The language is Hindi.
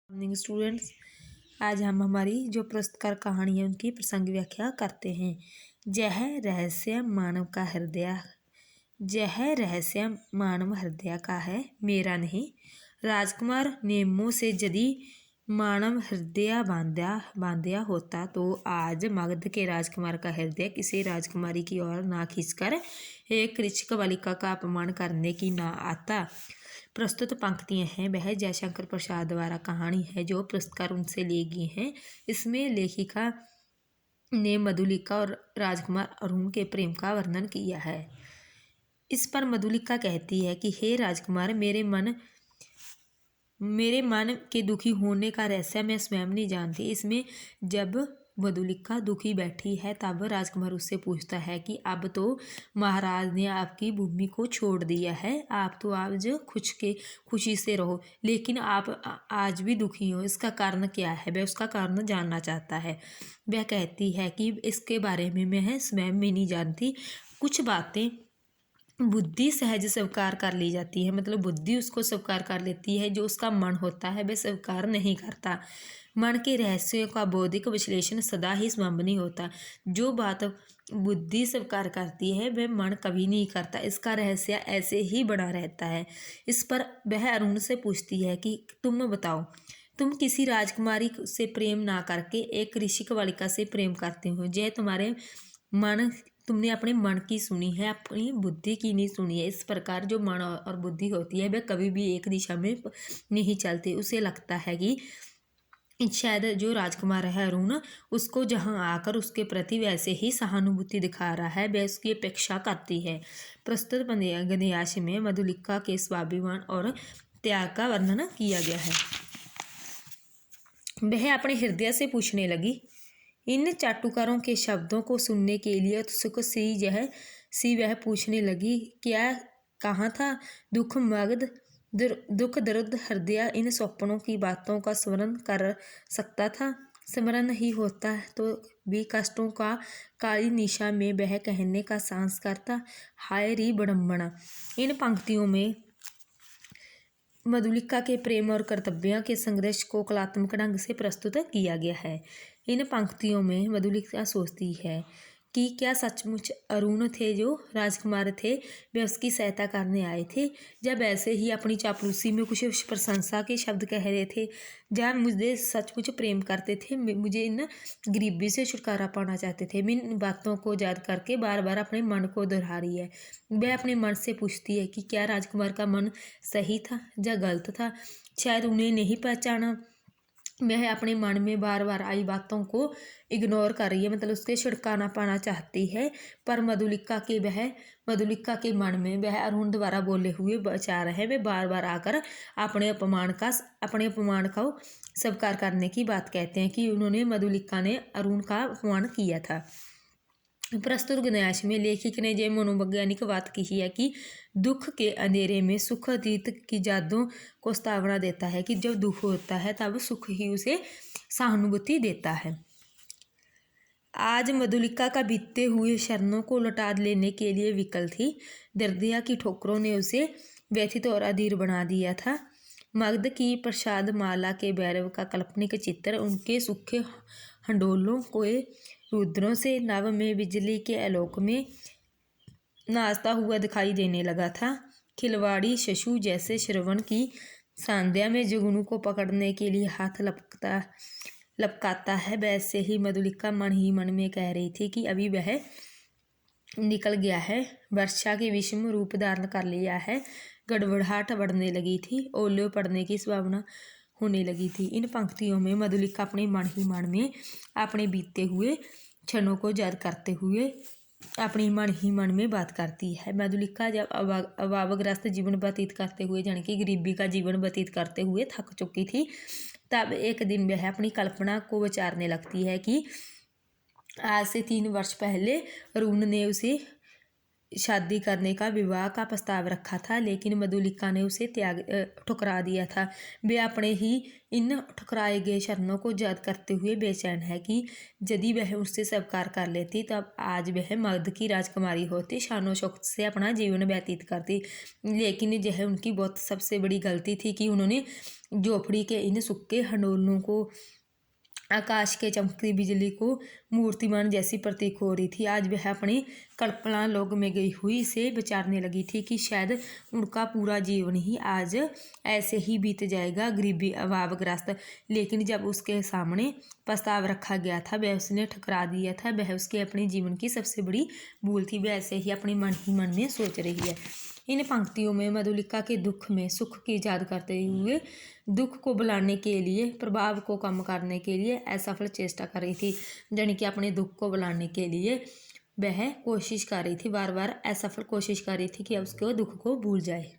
मॉर्निंग स्टूडेंट्स, आज हम हमारी जो पुरस्कार कहानी है उनकी प्रसंग व्याख्या करते हैं। यह रहस्य मानव का हृदय, यह रहस्य मानव हृदय का है, मेरा नहीं। राजकुमार नेमो से यदि मानव हृदय बांध्या होता तो आज मगध के राजकुमार का हृदय किसी राजकुमारी की ओर ना खींचकर एक कृषक बालिका का अपमान करने की ना आता। प्रस्तुत पंक्तियां हैं वह जयशंकर प्रसाद द्वारा कहानी है जो पुरस्कार उनसे ली गई हैं। इसमें लेखिका ने मधुलिका और राजकुमार अरुण के प्रेम का वर्णन किया है। इस पर मधुलिका कहती है कि हे राजकुमार, मेरे मन के दुखी होने का रहस्य मैं स्वयं नहीं जानती। इसमें जब मधुलिका दुखी बैठी है तब राजकुमार उससे पूछता है कि अब तो महाराज ने आपकी भूमि को छोड़ दिया है, आप तो आज खुशी से रहो, लेकिन आप आज भी दुखी हो, इसका कारण क्या है? वह उसका कारण जानना चाहता है। वह कहती है कि इसके बारे में मैं स्वयं भी नहीं जानती। कुछ बातें बुद्धि सहज स्वीकार कर ली जाती है, मतलब बुद्धि उसको स्वीकार कर लेती है, जो उसका मन होता है वह स्वीकार नहीं करता। मन के रहस्यों का बौद्धिक विश्लेषण सदा ही संभव नहीं होता। जो बात बुद्धि स्वीकार करती है वह मन कभी नहीं करता, इसका रहस्य ऐसे ही बना रहता है। इस पर वह अरुण से पूछती है कि तुम बताओ, तुम किसी राजकुमारी से प्रेम ना करके एक कृषक बालिका से प्रेम करते हो। यह तुमने अपने मन की सुनी है, अपनी बुद्धि की नहीं सुनी है। इस प्रकार जो मन और बुद्धि होती है वह कभी भी एक दिशा में नहीं चलती। उसे लगता है कि शायद जो राजकुमार है अरुण, उसको जहां आकर उसके प्रति वैसे ही सहानुभूति दिखा रहा है, वह उसकी अपेक्षा करती है। प्रस्तुत गणेश में मधुलिका के स्वाभिमान और त्याग का वर्णन किया गया है। वह अपने हृदय से पूछने लगी, इन चाटुकारों के शब्दों को सुनने के लिए उत्सुक सी वह पूछने लगी, क्या कहाँ था दुख मगध दुख दर्द हृदय इन स्वप्नों की बातों का स्मरण कर सकता था? स्मरण ही होता तो भी कष्टों का काली निशा में वह कहने का साहस करता। हाय री विडंबना। इन पंक्तियों में मधुलिका के प्रेम और कर्तव्य के संघर्ष को कलात्मक ढंग से प्रस्तुत किया गया है। इन पंक्तियों में मधुलिका सोचती है कि क्या सचमुच अरुण थे जो राजकुमार थे, वे उसकी सहायता करने आए थे, जब ऐसे ही अपनी चापलूसी में कुछ प्रशंसा के शब्द कह रहे थे, जब मुझे सचमुच प्रेम करते थे, मुझे इन गरीबी से छुटकारा पाना चाहते थे। मैं इन बातों को याद करके बार बार अपने मन को दोहरा रही है। वह अपने मन से पूछती है कि क्या राजकुमार का मन सही था या गलत था? शायद उन्हें नहीं पहचाना। वह अपने मन में बार बार आई बातों को इग्नोर कर रही है, मतलब उसके छुटकारा पाना चाहती है। पर मधुलिका के मन में वह अरुण द्वारा बोले हुए विचार है, वे बार बार आकर अपने अपमान को स्वीकार करने की बात कहते हैं कि मधुलिका ने अरुण का अपमान किया था। प्रस्तुत गणेश में लेखक ने यह मनोवैज्ञानिक बात कही है कि दुख के अंधेरे में सुख अतीत की यादों को स्थावना देता है, कि जब दुख होता है तब सुख ही उसे सहानुभूति देता है। आज मधुलिका का बीते हुए क्षणों को लौटा लेने के लिए विकल थी। दर्दिया की ठोकरों ने उसे व्यथित और अधीर बना दिया था। मगध की प्रसाद माला के भैरव का काल्पनिक चित्र उनके सूखे हंडोलों को रुद्रों से नभ में बिजली के आलोक में नाचता हुआ दिखाई देने लगा था। खिलवाड़ी शशु जैसे श्रवण की संध्या में जुगनू को पकड़ने के लिए हाथ लपकाता है, वैसे ही मधुलिका मन ही मन में कह रही थी कि अभी वह निकल गया है, वर्षा के विषम रूप धारण कर लिया है। गड़बड़ाहट बढ़ने लगी थी, ओले पड़ने की संभावना होने लगी थी। इन पंक्तियों में मधुलिका अपने मन ही मन में अपने बीते हुए क्षणों को याद करते हुए अपनी मन ही मन में बात करती है। मधुलिका जब अभावग्रस्त जीवन व्यतीत करते हुए, यानी कि गरीबी का जीवन व्यतीत करते हुए थक चुकी थी, तब एक दिन वह अपनी कल्पना को विचारने लगती है कि आज से 3 वर्ष पहले अरुण ने उसे शादी करने का, विवाह का प्रस्ताव रखा था, लेकिन मधुलिका ने उसे ठुकरा दिया था। वे अपने ही इन ठुकराए गए शरणों को याद करते हुए बेचैन है कि यदि वह उससे स्वीकार कर लेती तब आज वह मगध की राजकुमारी होती, शानो शौकत से अपना जीवन व्यतीत करती। लेकिन यह उनकी बहुत सबसे बड़ी गलती थी कि उन्होंने झोपड़ी के इन सूखे हंडोलों को, आकाश के चमकती बिजली को मूर्तिमान जैसी प्रतीक हो रही थी। आज वह अपनी कल्पना लोक में गई हुई से विचारने लगी थी कि शायद उनका पूरा जीवन ही आज ऐसे ही बीत जाएगा, गरीबी अभावग्रस्त। लेकिन जब उसके सामने प्रस्ताव रखा गया था वह उसने ठुकरा दिया था। वह उसके अपने जीवन की सबसे बड़ी भूल थी। वह ऐसे ही अपने मन ही मन में सोच रही है। इन पंक्तियों में मधुलिका के दुख में सुख की याद करते हुए दुख को बुलाने के लिए, प्रभाव को कम करने के लिए असफल चेष्टा कर रही थी। यानी कि अपने दुख को बुलाने के लिए वह कोशिश कर रही थी, बार बार असफल कोशिश कर रही थी कि अब उसके दुख को भूल जाए।